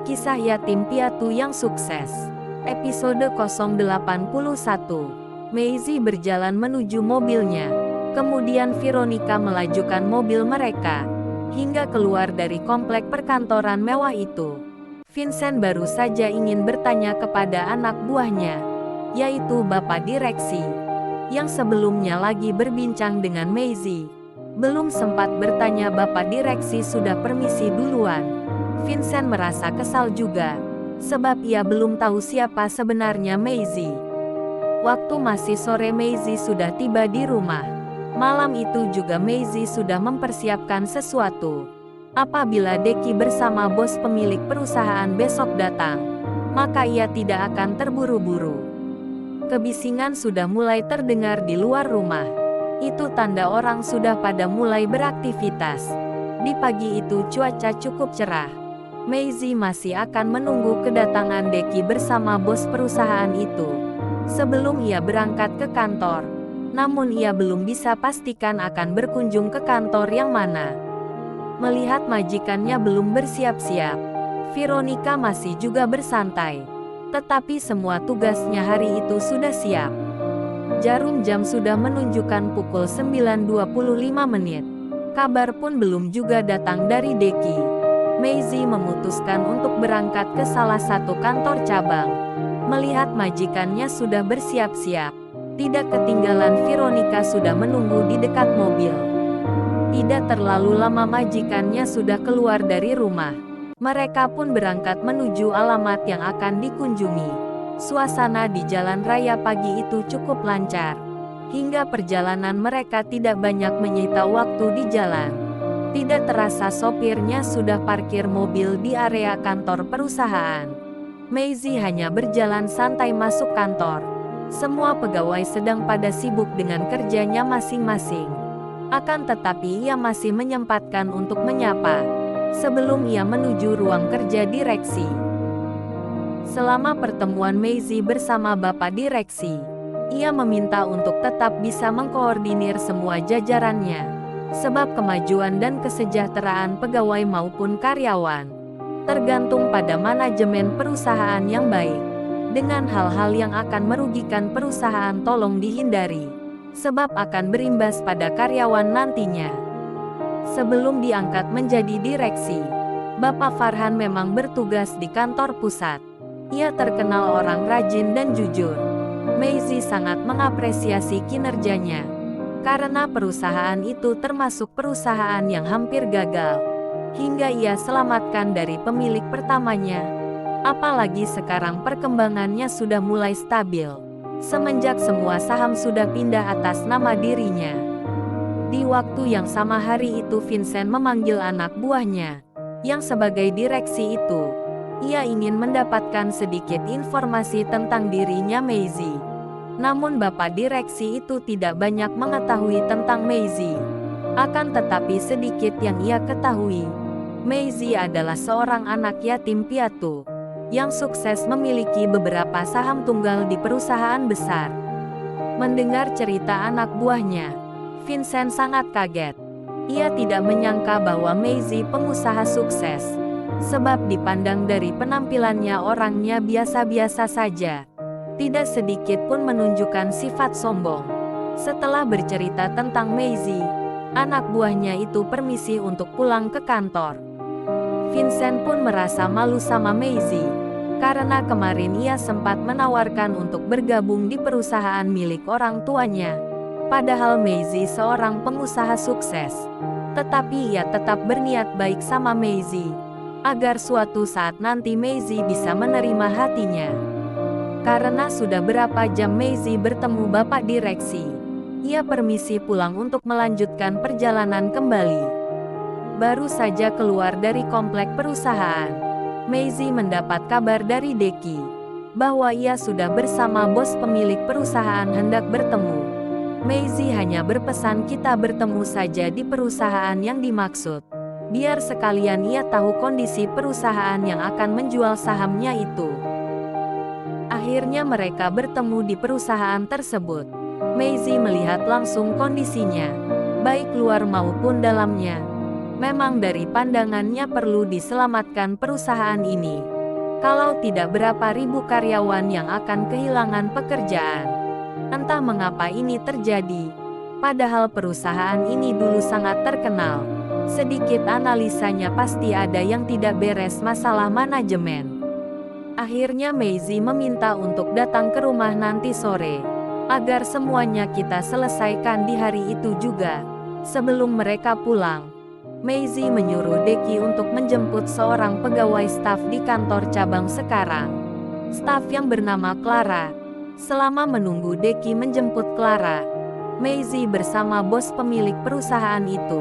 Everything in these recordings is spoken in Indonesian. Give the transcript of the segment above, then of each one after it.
Kisah Yatim Piatu yang Sukses. Episode 081. Maisie berjalan menuju mobilnya. Kemudian Veronica melajukan mobil mereka hingga keluar dari komplek perkantoran mewah itu. Vincent baru saja ingin bertanya kepada anak buahnya, yaitu Bapak Direksi, yang sebelumnya lagi berbincang dengan Maisie. Belum sempat bertanya Bapak Direksi sudah permisi duluan. Vincent merasa kesal juga, sebab ia belum tahu siapa sebenarnya Maisie. Waktu masih sore Maisie sudah tiba di rumah. Malam itu juga Maisie sudah mempersiapkan sesuatu. Apabila Deki bersama bos pemilik perusahaan besok datang, maka ia tidak akan terburu-buru. Kebisingan sudah mulai terdengar di luar rumah. Itu tanda orang sudah pada mulai beraktivitas. Di pagi itu cuaca cukup cerah. Maisie masih akan menunggu kedatangan Deki bersama bos perusahaan itu sebelum ia berangkat ke kantor. Namun ia belum bisa pastikan akan berkunjung ke kantor yang mana. Melihat majikannya belum bersiap-siap, Veronica masih juga bersantai. Tetapi semua tugasnya hari itu sudah siap. Jarum jam sudah menunjukkan pukul 9.25 menit. Kabar pun belum juga datang dari Deki. Maisie memutuskan untuk berangkat ke salah satu kantor cabang. Melihat majikannya sudah bersiap-siap, tidak ketinggalan Veronica sudah menunggu di dekat mobil. Tidak terlalu lama majikannya sudah keluar dari rumah. Mereka pun berangkat menuju alamat yang akan dikunjungi. Suasana di jalan raya pagi itu cukup lancar. Hingga perjalanan mereka tidak banyak menyita waktu di jalan. Tidak terasa sopirnya sudah parkir mobil di area kantor perusahaan. Maisie hanya berjalan santai masuk kantor. Semua pegawai sedang pada sibuk dengan kerjanya masing-masing. Akan tetapi ia masih menyempatkan untuk menyapa sebelum ia menuju ruang kerja direksi. Selama pertemuan Maisie bersama Bapak Direksi, ia meminta untuk tetap bisa mengkoordinir semua jajarannya. Sebab kemajuan dan kesejahteraan pegawai maupun karyawan tergantung pada manajemen perusahaan yang baik. Dengan hal-hal yang akan merugikan perusahaan tolong dihindari, sebab akan berimbas pada karyawan nantinya. Sebelum diangkat menjadi direksi, Bapak Farhan memang bertugas di kantor pusat. Ia terkenal orang rajin dan jujur. Maisie sangat mengapresiasi kinerjanya, karena perusahaan itu termasuk perusahaan yang hampir gagal, hingga ia selamatkan dari pemilik pertamanya. Apalagi sekarang perkembangannya sudah mulai stabil, semenjak semua saham sudah pindah atas nama dirinya. Di waktu yang sama hari itu Vincent memanggil anak buahnya, yang sebagai direksi itu. Ia ingin mendapatkan sedikit informasi tentang dirinya Maisie. Namun Bapak Direksi itu tidak banyak mengetahui tentang Maisie. Akan tetapi sedikit yang ia ketahui, Maisie adalah seorang anak yatim piatu, yang sukses memiliki beberapa saham tunggal di perusahaan besar. Mendengar cerita anak buahnya, Vincent sangat kaget. Ia tidak menyangka bahwa Maisie pengusaha sukses, sebab dipandang dari penampilannya orangnya biasa-biasa saja. Tidak sedikit pun menunjukkan sifat sombong. Setelah bercerita tentang Maisie, anak buahnya itu permisi untuk pulang ke kantor. Vincent pun merasa malu sama Maisie, karena kemarin ia sempat menawarkan untuk bergabung di perusahaan milik orang tuanya. Padahal Maisie seorang pengusaha sukses. Tetapi ia tetap berniat baik sama Maisie, agar suatu saat nanti Maisie bisa menerima hatinya. Karena sudah berapa jam Maisie bertemu Bapak Direksi, ia permisi pulang untuk melanjutkan perjalanan kembali. Baru saja keluar dari komplek perusahaan, Maisie mendapat kabar dari Deki bahwa ia sudah bersama bos pemilik perusahaan hendak bertemu. Maisie hanya berpesan kita bertemu saja di perusahaan yang dimaksud, biar sekalian ia tahu kondisi perusahaan yang akan menjual sahamnya itu. Akhirnya mereka bertemu di perusahaan tersebut. Maisie melihat langsung kondisinya, baik luar maupun dalamnya. Memang dari pandangannya perlu diselamatkan perusahaan ini. Kalau tidak berapa ribu karyawan yang akan kehilangan pekerjaan. Entah mengapa ini terjadi. Padahal perusahaan ini dulu sangat terkenal. Sedikit analisanya pasti ada yang tidak beres masalah manajemen. Akhirnya Maisie meminta untuk datang ke rumah nanti sore. Agar semuanya kita selesaikan di hari itu juga. Sebelum mereka pulang, Maisie menyuruh Deki untuk menjemput seorang pegawai staf di kantor cabang sekarang. Staf yang bernama Clara. Selama menunggu Deki menjemput Clara, Maisie bersama bos pemilik perusahaan itu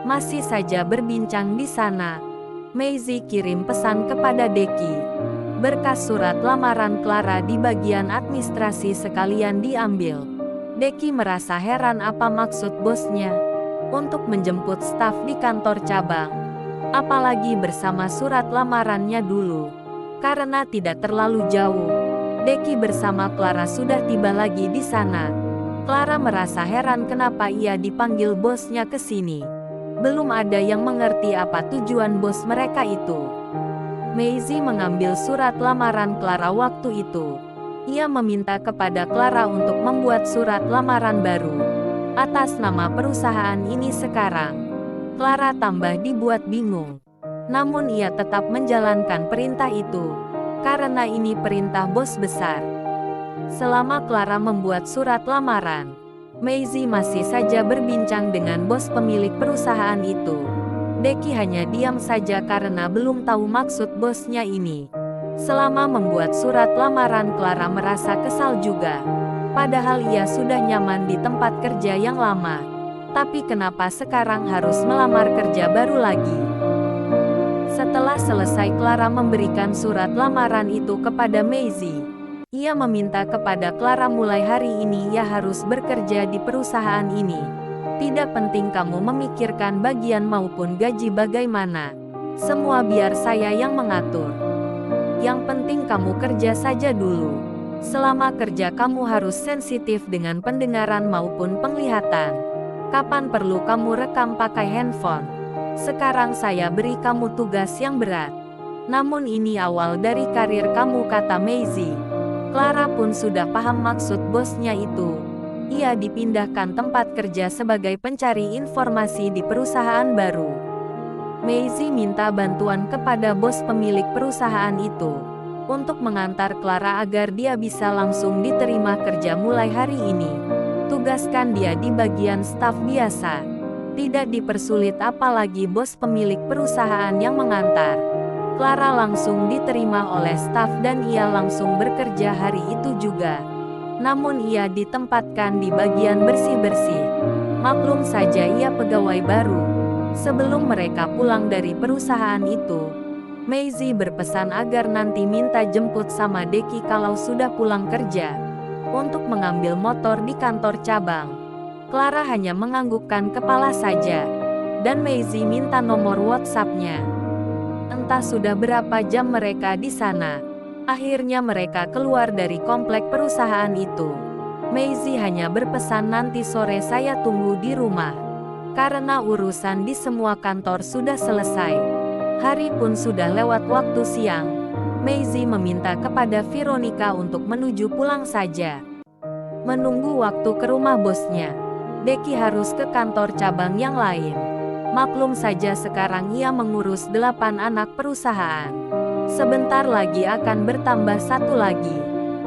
masih saja berbincang di sana. Maisie kirim pesan kepada Deki. Berkas surat lamaran Clara di bagian administrasi sekalian diambil. Deki merasa heran apa maksud bosnya untuk menjemput staf di kantor cabang. Apalagi bersama surat lamarannya dulu. Karena tidak terlalu jauh, Deki bersama Clara sudah tiba lagi di sana. Clara merasa heran kenapa ia dipanggil bosnya ke sini. Belum ada yang mengerti apa tujuan bos mereka itu. Maisie mengambil surat lamaran Clara waktu itu. Ia meminta kepada Clara untuk membuat surat lamaran baru atas nama perusahaan ini sekarang. Clara tambah dibuat bingung. Namun ia tetap menjalankan perintah itu. Karena ini perintah bos besar. Selama Clara membuat surat lamaran, Maisie masih saja berbincang dengan bos pemilik perusahaan itu. Deki hanya diam saja karena belum tahu maksud bosnya ini. Selama membuat surat lamaran Clara merasa kesal juga. Padahal ia sudah nyaman di tempat kerja yang lama. Tapi kenapa sekarang harus melamar kerja baru lagi? Setelah selesai Clara memberikan surat lamaran itu kepada Maisie. Ia meminta kepada Clara mulai hari ini ia harus bekerja di perusahaan ini. Tidak penting kamu memikirkan bagian maupun gaji bagaimana. Semua biar saya yang mengatur. Yang penting kamu kerja saja dulu. Selama kerja kamu harus sensitif dengan pendengaran maupun penglihatan. Kapan perlu kamu rekam pakai handphone. Sekarang saya beri kamu tugas yang berat. Namun ini awal dari karir kamu, kata Maisie. Clara pun sudah paham maksud bosnya itu. Ia dipindahkan tempat kerja sebagai pencari informasi di perusahaan baru. Maisie minta bantuan kepada bos pemilik perusahaan itu untuk mengantar Clara agar dia bisa langsung diterima kerja mulai hari ini. Tugaskan dia di bagian staf biasa. Tidak dipersulit apalagi bos pemilik perusahaan yang mengantar. Clara langsung diterima oleh staf dan ia langsung bekerja hari itu juga. Namun ia ditempatkan di bagian bersih-bersih. Maklum saja ia pegawai baru. Sebelum mereka pulang dari perusahaan itu, Maisie berpesan agar nanti minta jemput sama Deki kalau sudah pulang kerja, untuk mengambil motor di kantor cabang. Clara hanya menganggukkan kepala saja, dan Maisie minta nomor WhatsApp-nya. Entah sudah berapa jam mereka di sana. Akhirnya mereka keluar dari komplek perusahaan itu. Maisie hanya berpesan nanti sore saya tunggu di rumah. Karena urusan di semua kantor sudah selesai. Hari pun sudah lewat waktu siang. Maisie meminta kepada Veronica untuk menuju pulang saja. Menunggu waktu ke rumah bosnya. Deki harus ke kantor cabang yang lain. Maklum saja sekarang ia mengurus 8 anak perusahaan. Sebentar lagi akan bertambah 1 lagi.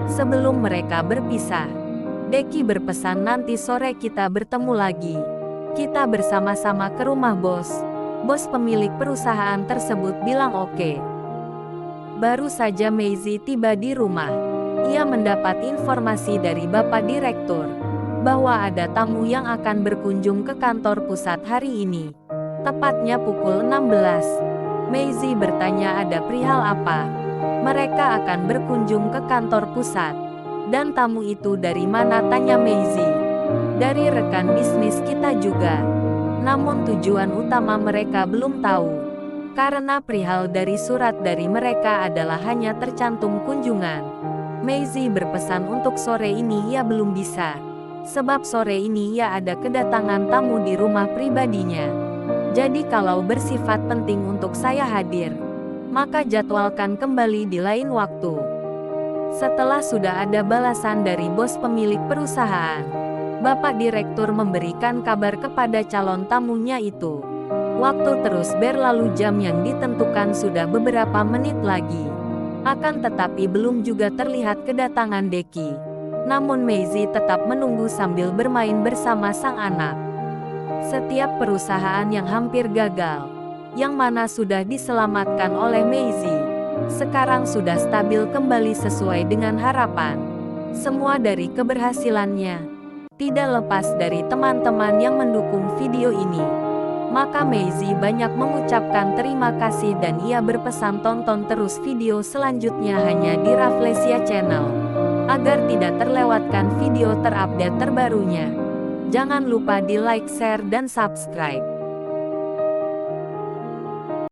Sebelum mereka berpisah, Deki berpesan nanti sore kita bertemu lagi. Kita bersama-sama ke rumah bos. Bos pemilik perusahaan tersebut bilang oke. Baru saja Maisie tiba di rumah, ia mendapat informasi dari Bapak Direktur bahwa ada tamu yang akan berkunjung ke kantor pusat hari ini. Tepatnya pukul 16. Maisie bertanya ada perihal apa. Mereka akan berkunjung ke kantor pusat. Dan tamu itu dari mana, tanya Maisie. Dari rekan bisnis kita juga. Namun tujuan utama mereka belum tahu. Karena perihal dari surat dari mereka adalah hanya tercantum kunjungan. Maisie berpesan untuk sore ini ia belum bisa. Sebab sore ini ia ada kedatangan tamu di rumah pribadinya. Jadi kalau bersifat penting untuk saya hadir. maka jadwalkan kembali di lain waktu. Setelah sudah ada balasan dari bos pemilik perusahaan, Bapak Direktur memberikan kabar kepada calon tamunya itu. Waktu terus berlalu, jam yang ditentukan sudah beberapa menit lagi. Akan tetapi belum juga terlihat kedatangan Deki. Namun Maisie tetap menunggu sambil bermain bersama sang anak. Setiap perusahaan yang hampir gagal, yang mana sudah diselamatkan oleh Maisie, sekarang sudah stabil kembali sesuai dengan harapan. Semua dari keberhasilannya, tidak lepas dari teman-teman yang mendukung video ini. Maka Maisie banyak mengucapkan terima kasih dan ia berpesan tonton terus video selanjutnya hanya di Rafflesia Channel, agar tidak terlewatkan video terupdate terbarunya. Jangan lupa di like, share, dan subscribe.